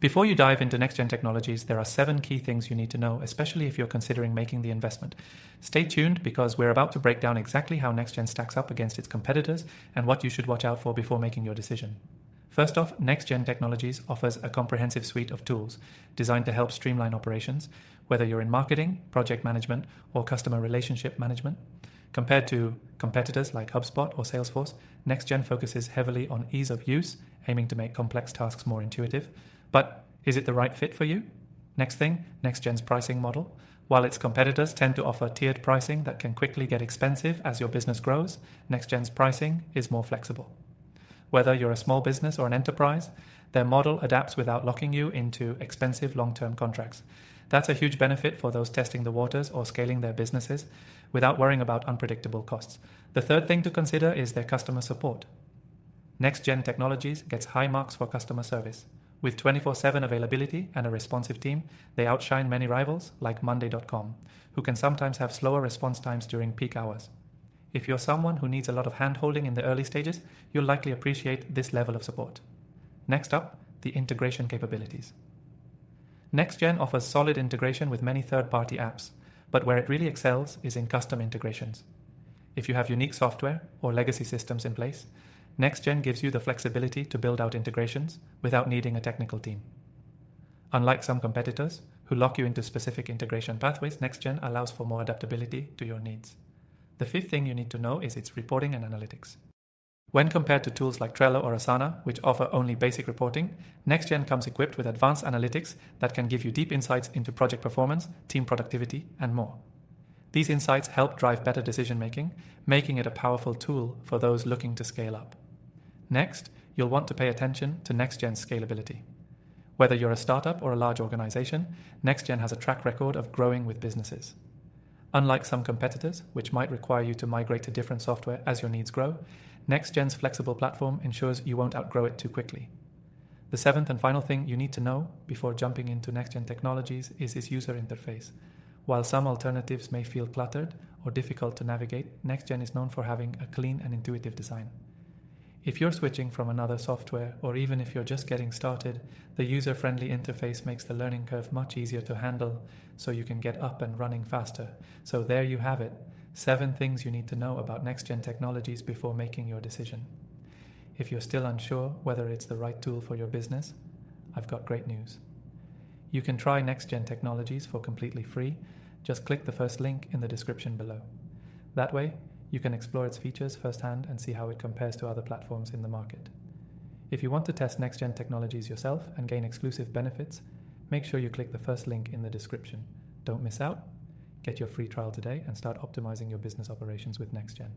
Before you dive into NexGen technologies, there are 7 key things you need to know, especially if you're considering making the investment. Stay tuned because we're about to break down exactly how NexGen stacks up against its competitors and what you should watch out for before making your decision. First off, NexGen Technologies offers a comprehensive suite of tools designed to help streamline operations, whether you're in marketing, project management, or customer relationship management. Compared to competitors like HubSpot or Salesforce, NexGen focuses heavily on ease of use, aiming to make complex tasks more intuitive. But is it the right fit for you? Next thing, NexGen's pricing model. While its competitors tend to offer tiered pricing that can quickly get expensive as your business grows, NexGen's pricing is more flexible. Whether you're a small business or an enterprise, their model adapts without locking you into expensive long-term contracts. That's a huge benefit for those testing the waters or scaling their businesses without worrying about unpredictable costs. The third thing to consider is their customer support. NexGen Technologies gets high marks for customer service. With 24/7 availability and a responsive team, they outshine many rivals like Monday.com, who can sometimes have slower response times during peak hours. If you're someone who needs a lot of hand-holding in the early stages, you'll likely appreciate this level of support. Next up, the integration capabilities. NexGen offers solid integration with many third-party apps, but where it really excels is in custom integrations. If you have unique software or legacy systems in place, NexGen gives you the flexibility to build out integrations without needing a technical team. Unlike some competitors who lock you into specific integration pathways, NexGen allows for more adaptability to your needs. The fifth thing you need to know is its reporting and analytics. When compared to tools like Trello or Asana, which offer only basic reporting, NexGen comes equipped with advanced analytics that can give you deep insights into project performance, team productivity, and more. These insights help drive better decision-making, making it a powerful tool for those looking to scale up. Next, you'll want to pay attention to NexGen's scalability. Whether you're a startup or a large organization, NexGen has a track record of growing with businesses. Unlike some competitors, which might require you to migrate to different software as your needs grow, NexGen's flexible platform ensures you won't outgrow it too quickly. The seventh and final thing you need to know before jumping into NexGen technologies is its user interface. While some alternatives may feel cluttered or difficult to navigate, NexGen is known for having a clean and intuitive design. If you're switching from another software, or even if you're just getting started, the user-friendly interface makes the learning curve much easier to handle so you can get up and running faster. So there you have it, 7 things you need to know about NexGen technologies before making your decision. If you're still unsure whether it's the right tool for your business, I've got great news. You can try NexGen technologies for completely free. Just click the first link in the description below. That way, you can explore its features firsthand and see how it compares to other platforms in the market. If you want to test NexGen technologies yourself and gain exclusive benefits, make sure you click the first link in the description. Don't miss out. Get your free trial today and start optimizing your business operations with NexGen.